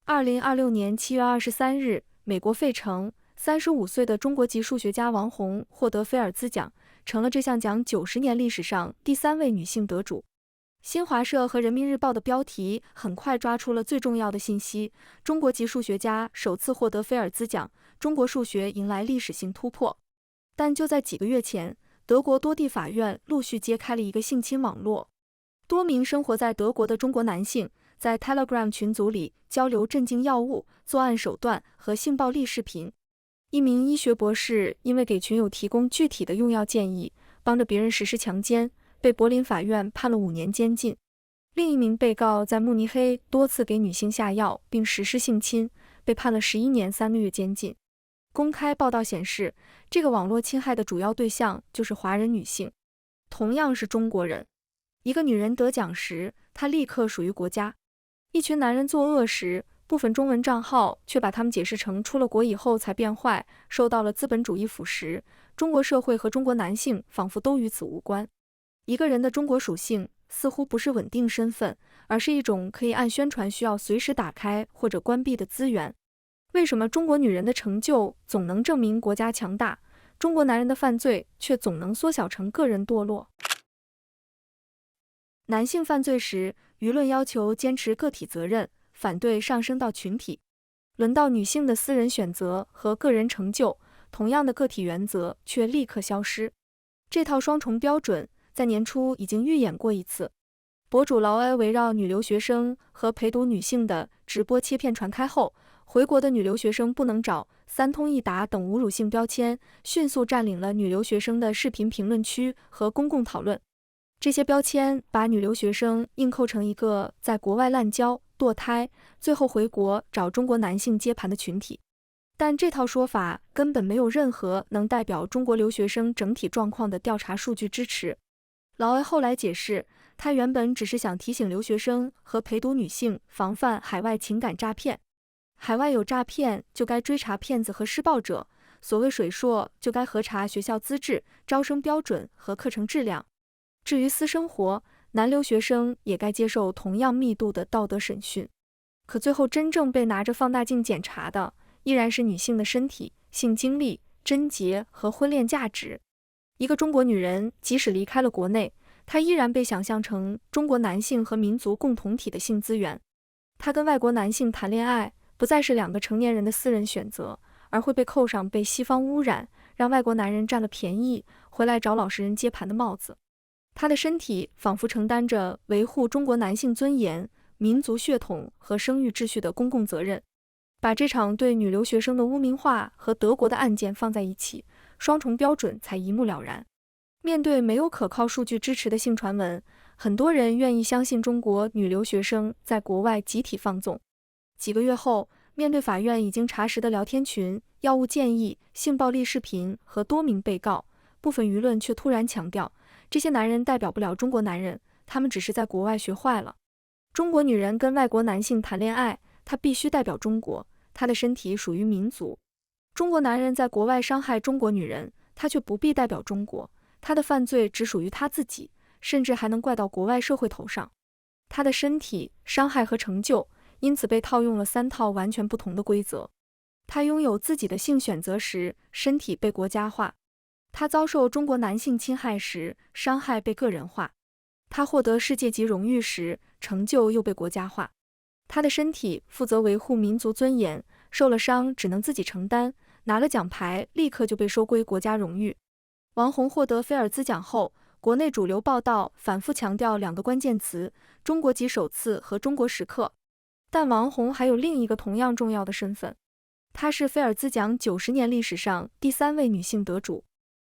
2026年7月23日，美國費城，35歲的中國籍數學家王虹獲得菲爾茲獎，成了這項獎90年歷史上第3位女性得主。新華社和人民日報的標題很快抓出了最重要的信息：中國籍數學家首次獲得菲爾茲獎，中國數學迎來歷史性突破。但就在幾個月前，德國多地法院陸續揭開了一個性侵網絡。多名生活在德國的中國男性在 Telegram 群組裡交流鎮靜藥物、作案手段和性暴力視頻。一名醫學博士因為給群友提供具體的用藥建議，幫着別人實施強姦，被柏林法院判了5年监禁。另一名被告在慕尼黑多次給女性下藥並實施性侵，被判了11年3個月監禁。公開報道顯示，這個網絡侵害的主要對象就是華人女性，同樣是中國人。一個女人得獎時，她立刻屬於國家；一群男人作惡時，部分中文賬號卻把他們解釋成出了國以後才變壞，受到了資本主義腐蝕。中國社會和中國男性仿佛都與此無關。一個人的中國屬性似乎不是穩定身份，而是一種可以按宣傳需要隨時打開或者關閉的資源。為什麼中國女人的成就總能證明國家強大，中國男人的犯罪卻總能縮小成個人墮落？男性犯罪時，輿論要求堅持個體責任，反對上升到群體。輪到女性的私人選擇和個人成就，同樣的個體原則卻立刻消失。這套雙重標準在年初已經預演過一次。博主勞埃圍繞女留學生和陪讀女性的直播切片傳開後，回國的女留學生不能找、三通一達等侮辱性標籤迅速佔領了女留學生的視頻評論區和公共討論。這些標籤把女留學生硬扣成一個在國外濫交、墮胎，最後回國找中國男性接盤的群體。但這套說法根本沒有任何能代表中國留學生整體狀況的調查數據支持。勞埃後來解釋，他原本只是想提醒留學生和陪讀女性防範海外情感詐騙。海外有詐騙，就該追查騙子和施暴者；所謂水碩，就該核查學校資質、招生標準和課程質量。至於私生活，男留學生也該接受同樣密度的道德審訊。可最後真正被拿着放大鏡檢查的，依然是女性的身體、性經歷、貞潔和婚戀價值。一個中國女人即使離開了國內，她依然被想象成中國男性和民族共同體的性資源。她跟外國男性談戀愛，不再是2個成年人的私人選擇，而會被扣上被西方污染、讓外國男人佔了便宜、回來找老實人接盤的帽子。她的身體仿佛承擔着維護中國男性尊嚴、民族血統和生育秩序的公共責任。把這場對女留學生的污名化和德國的案件放在一起，雙重標準才一目了然。面對沒有可靠數據支持的性傳聞，很多人願意相信中國女留學生在國外集體放縱。幾個月後，面對法院已經查實的聊天群、藥物建議、性暴力視頻和多名被告，部分輿論卻突然強調，這些男人代表不了中國男人，他們只是在國外學壞了。中國女人跟外國男性談戀愛，她必須代表中國，她的身體屬於民族。中國男人在國外傷害中國女人，他卻不必代表中國，他的犯罪只屬於他自己，甚至還能怪到國外社會頭上。他的身體、傷害和成就因此被套用了3套完全不同的規則。他擁有自己的性選擇時，身體被國家化；他遭受中國男性侵害時，傷害被個人化；他獲得世界級榮譽時，成就又被國家化。他的身體負責維護民族尊嚴，受了傷只能自己承擔，拿了獎牌立刻就被收歸國家榮譽。王虹獲得菲爾茲獎後，國內主流報道反覆強調2個關鍵詞：中國籍首次和中國時刻。但王虹還有另一個同樣重要的身份，她是菲爾茲獎90年歷史上第3位女性得主。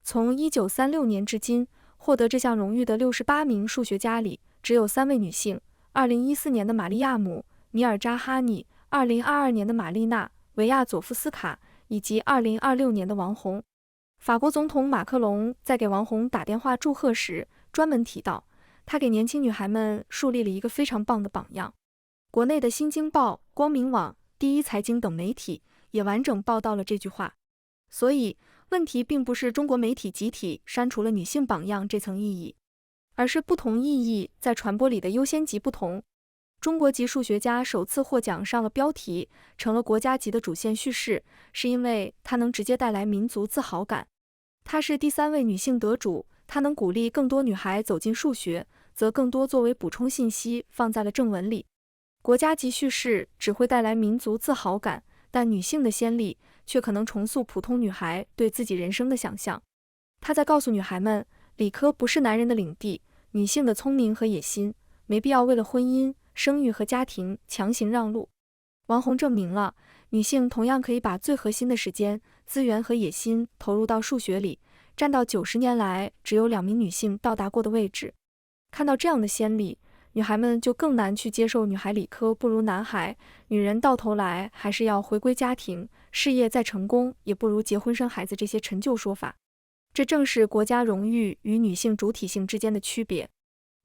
從1936年至今，獲得這項榮譽的68名數學家裡，只有3位女性：2014年的瑪利亞姆·米爾扎哈尼，2022年的瑪麗娜·維亞佐夫斯卡，以及2026年的王虹。法國總統馬克龍在給王虹打電話祝賀時，專門提到，他給年輕女孩們樹立了一個非常棒的榜樣。國內的《新京報》、光明網、第一財經等媒體也完整報道了這句話。所以，問題並不是中國媒體集體刪除了女性榜樣這層意義，而是不同意義在傳播裡的優先級不同。中國籍數學家首次獲獎上了標題，成了國家級的主線敘事，是因為它能直接帶來民族自豪感。她是第3位女性得主，她能鼓勵更多女孩走進數學，則更多作為補充信息放在了正文裡。國家級敘事只會帶來民族自豪感，但女性的先例卻可能重塑普通女孩對自己人生的想象。她在告訴女孩們，理科不是男人的領地，女性的聰明和野心沒必要為了婚姻、生育和家庭強行讓路。王鴻證明了，女性同樣可以把最核心的時間、資源和野心投入到數學裡，占到90年來只有2名女性到達過的位置。看到這樣的先例，女孩們就更難去接受女孩理科不如男孩，女人到頭來還是要回歸家庭，事業再成功也不如結婚生孩子這些陳舊說法。這正是國家榮譽與女性主體性之間的區別。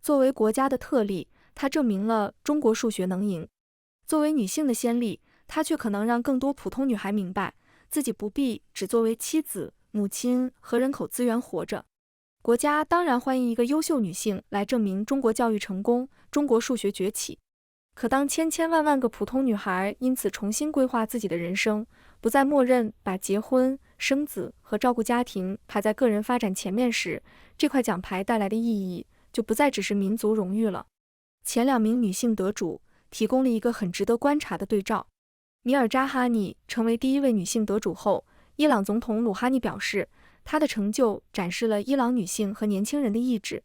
作為國家的特例，它證明了中國數學能贏；作為女性的先例，它卻可能讓更多普通女孩明白，自己不必只作為妻子、母親和人口資源活着。國家當然歡迎一個優秀女性來證明中國教育成功，中國數學崛起。可當千千萬萬個普通女孩因此重新規劃自己的人生，不再默認把結婚、生子和照顧家庭排在個人發展前面時，這塊獎牌帶來的意義就不再只是民族榮譽了。前2名女性得主提供了一個很值得觀察的對照。米爾扎哈尼成為第1位女性得主後，伊朗總統魯哈尼表示，她的成就展示了伊朗女性和年輕人的意志。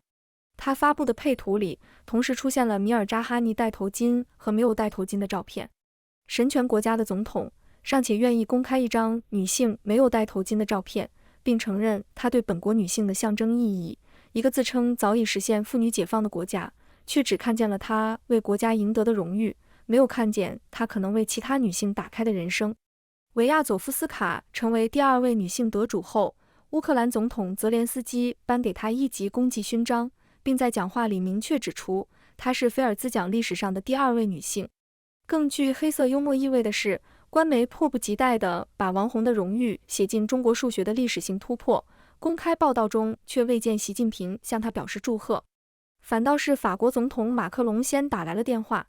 他發布的配圖裡同時出現了米爾扎哈尼戴頭巾和沒有戴頭巾的照片。神權國家的總統尚且願意公開一張女性沒有戴頭巾的照片，並承認她對本國女性的象徵意義。一個自稱早已實現婦女解放的國家，卻只看見了她為國家贏得的榮譽，沒有看見她可能為其他女性打開的人生。維亞佐夫斯卡成為第2位女性得主後，烏克蘭總統澤連斯基頒給她1級功績勳章，並在講話裡明確指出，她是菲爾茲獎歷史上的第2位女性。更具黑色幽默意味的是，官媒迫不及待地把王鴻的榮譽寫進中國數學的歷史性突破，公開報道中卻未見習近平向她表示祝賀，反倒是法國總統馬克龍先打來了電話。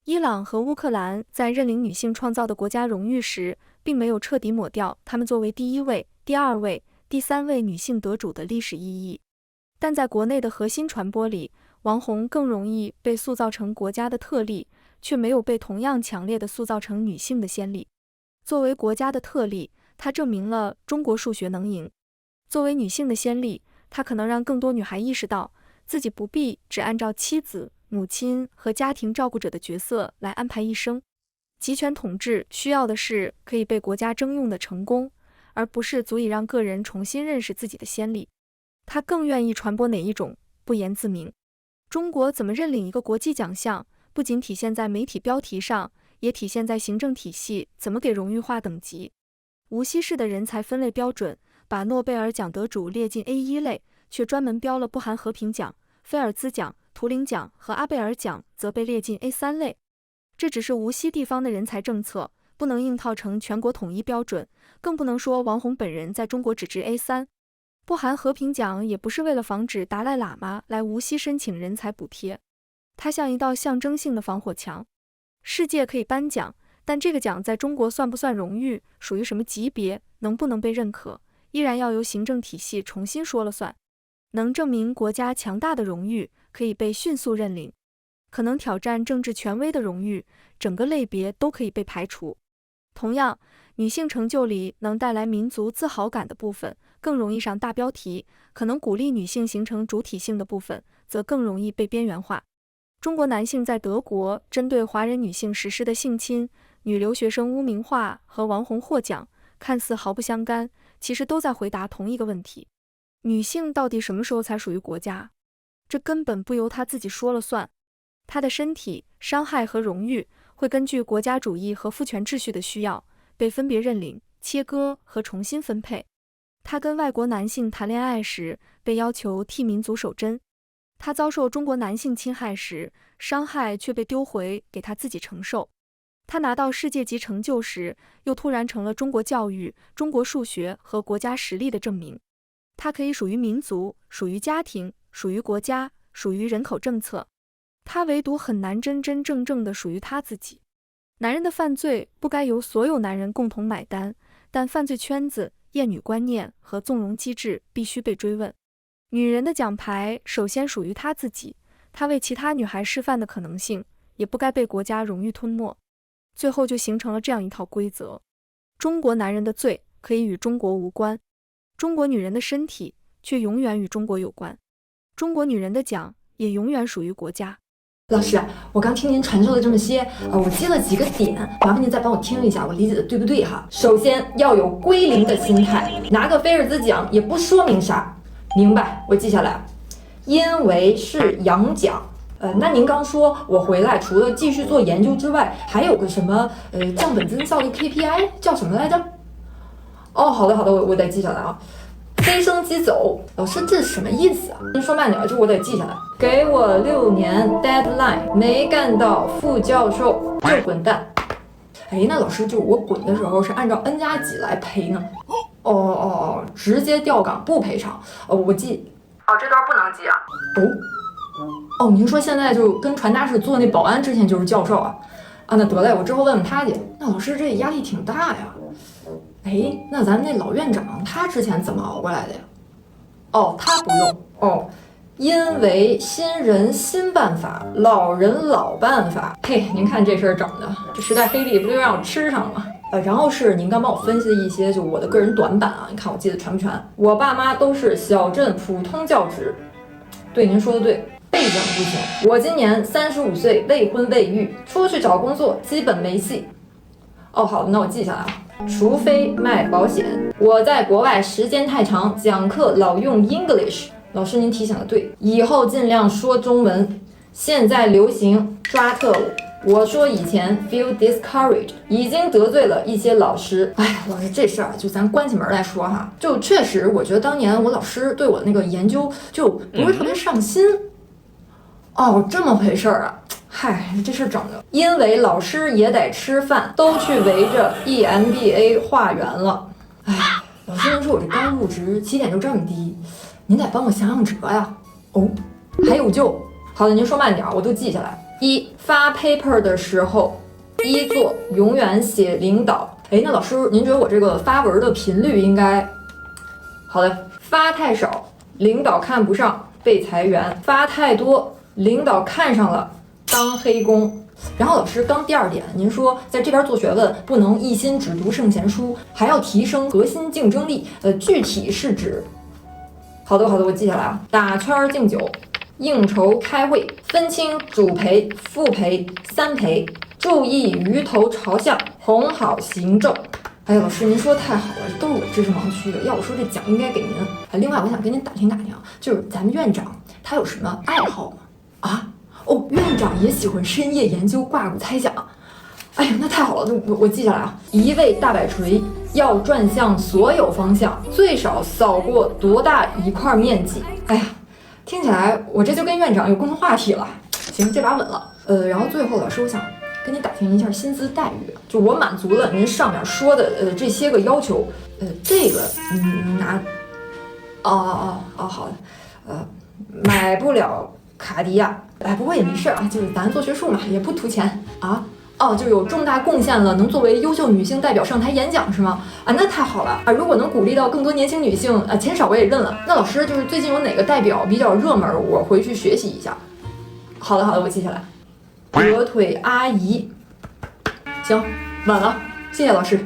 伊朗和烏克蘭在認領女性創造的國家榮譽時，並沒有徹底抹掉她們作為第1位、第2位、第3位女性得主的歷史意義。但在國內的核心傳播裡，王鴻更容易被塑造成國家的特例，卻沒有被同樣強烈地塑造成女性的先例。作為國家的特例，它證明了中國數學能贏；作為女性的先例，它可能讓更多女孩意識到，自己不必只按照妻子、母親和家庭照顧者的角色來安排一生。集權統治需要的是可以被國家徵用的成功，而不是足以讓個人重新認識自己的先例。他更願意傳播哪一種，不言自明。中國怎麼認領一個國際獎項，不僅體現在媒體標題上，也體現在行政體系怎麼給榮譽劃等級。無錫市的人才分類標準把諾貝爾獎得主列進 A1 類，卻專門標了不含和平獎、菲爾茲獎、圖靈獎和阿貝爾獎則被列進 A3 類。這只是無錫地方的人才政策，不能硬套成全國統一標準，更不能說王鴻本人在中國只值 A3。不含和平獎也不是為了防止達賴喇嘛來無錫申請人才補貼，它像一道象徵性的防火牆。世界可以頒獎，但這個獎在中國算不算榮譽，屬於什麼級別，能不能被認可，依然要由行政體系重新說了算。能證明國家強大的榮譽可以被迅速認領，可能挑戰政治權威的榮譽，整個類別都可以被排除。同樣，女性成就裡能帶來民族自豪感的部分，更容易上大標題；可能鼓勵女性形成主體性的部分，則更容易被邊緣化。中國男性在德國針對華人女性實施的性侵、女留學生污名化和王鴻獲獎，看似毫不相干，其實都在回答同一個問題：女性到底什麼時候才屬於國家？這根本不由她自己說了算。她的身體、傷害和榮譽會根據國家主義和父權秩序的需要，被分別認領、切割和重新分配。她跟外國男性談戀愛時，被要求替民族守貞；她遭受中國男性侵害時，傷害卻被丟回給她自己承受。她拿到世界級成就時，又突然成了中國教育、中國數學和國家實力的證明。她可以屬於民族，屬於家庭，屬於國家，屬於人口政策。他唯獨很難真真正正的屬於他自己。男人的犯罪不該由所有男人共同買單，但犯罪圈子、厭女觀念和縱容機制必須被追問。女人的獎牌首先屬於她自己，她為其他女孩示範的可能性也不該被國家榮譽吞沒。最後就形成了這樣一套規則：中國男人的罪可以與中國無關，中國女人的身體卻永遠與中國有關，中國女人的獎也永遠屬於國家。老師，我剛聽您傳授了这麼些，我記了幾個點，麻煩您再幫我聽一下，我理解的對不對哈？首先要有歸零的心態，拿個菲爾茲獎也不說明啥，明白？我記下來。因為是洋獎，那您剛說我回來除了繼續做研究之外，還有個什麼降本增效的 KPI 叫什麼來着？哦，好的，我得記下來啊。飞升即走，老師這是什麼意思啊？您說慢點，這我得記下來。給我6年 deadline， 沒幹到副教授就滾蛋。哎，那老師就我滾的時候是按照 N+幾來賠呢？直接調崗不賠償。我記。這段不能記啊。您說現在就跟傳達室做那保安之前就是教授啊？那得嘞，我之後問問他去。那老師這壓力挺大呀。那咱那老院長他之前怎麼熬過來的呀？他不用因為新人新辦法，老人老辦法。您看這事兒整的，這时代黑利不就讓我吃上了吗？然後是您刚帮我分析的一些就我的个人短板啊，你看我记得全不全？我爸媽都是小鎮普通教職。對，您說的對，背景不行。我今年35歲，未婚未育，出去找工作基本沒戲。好的，那我記下來啊。除非賣保險。我在國外時間太長，講課老用 English。老師您提醒的對，以後盡量說中文。現在流行抓特務，我說以前 feel discouraged， 已經得罪了一些老師。老師這事兒就咱關起門來說哈，就確實我覺得當年我老師對我那個研究就不是特別上心。這麼回事兒啊。這事整的，因為老師也得吃飯，都去圍着 EMBA 化緣了。老師您說我這剛入職，起點就這麼低，您得幫我想想辙呀。還有救。好的，您說慢點，我都記下來。1. 發 paper 的時候，一作永遠寫領導。那老師您覺得我這個發文的頻率應該？好的，發太少，領導看不上，被裁員；發太多，領導看上了，當黑工。然後老師剛第2點，您說在這邊做學問不能一心只讀聖賢書，還要提升核心競爭力。具體是指？好的，我記下來啊。打圈敬酒，應酬開會，分清主賠、副賠、3賠，注意魚頭朝向，哄好行政。老師您說太好了，這都是我知識盲區的。要我說這獎應該給您。另外我想跟您打聽打聽，就是咱們院長他有什麼愛好嗎？院長也喜歡深夜研究卦骨猜想。那太好了，我記下來啊。一位大擺錘要轉向所有方向，最少掃過多大一塊面積？聽起來我這就跟院長有共同話題了。行，這把穩了。然後最後老師，我想跟你打聽一下薪資待遇。就我滿足了您上面說的這些個要求，這個拿。好的。買不了卡地亞。不過也沒事啊，就是咱做學術嘛，也不圖錢啊。就有重大貢獻了，能作為優秀女性代表上台演講是嗎？那太好了啊！如果能鼓勵到更多年輕女性，錢少我也認了。那老師就是最近有哪個代表比較熱門，我回去學習一下。好的，我記下來。火腿阿姨，行，滿了，謝謝老師。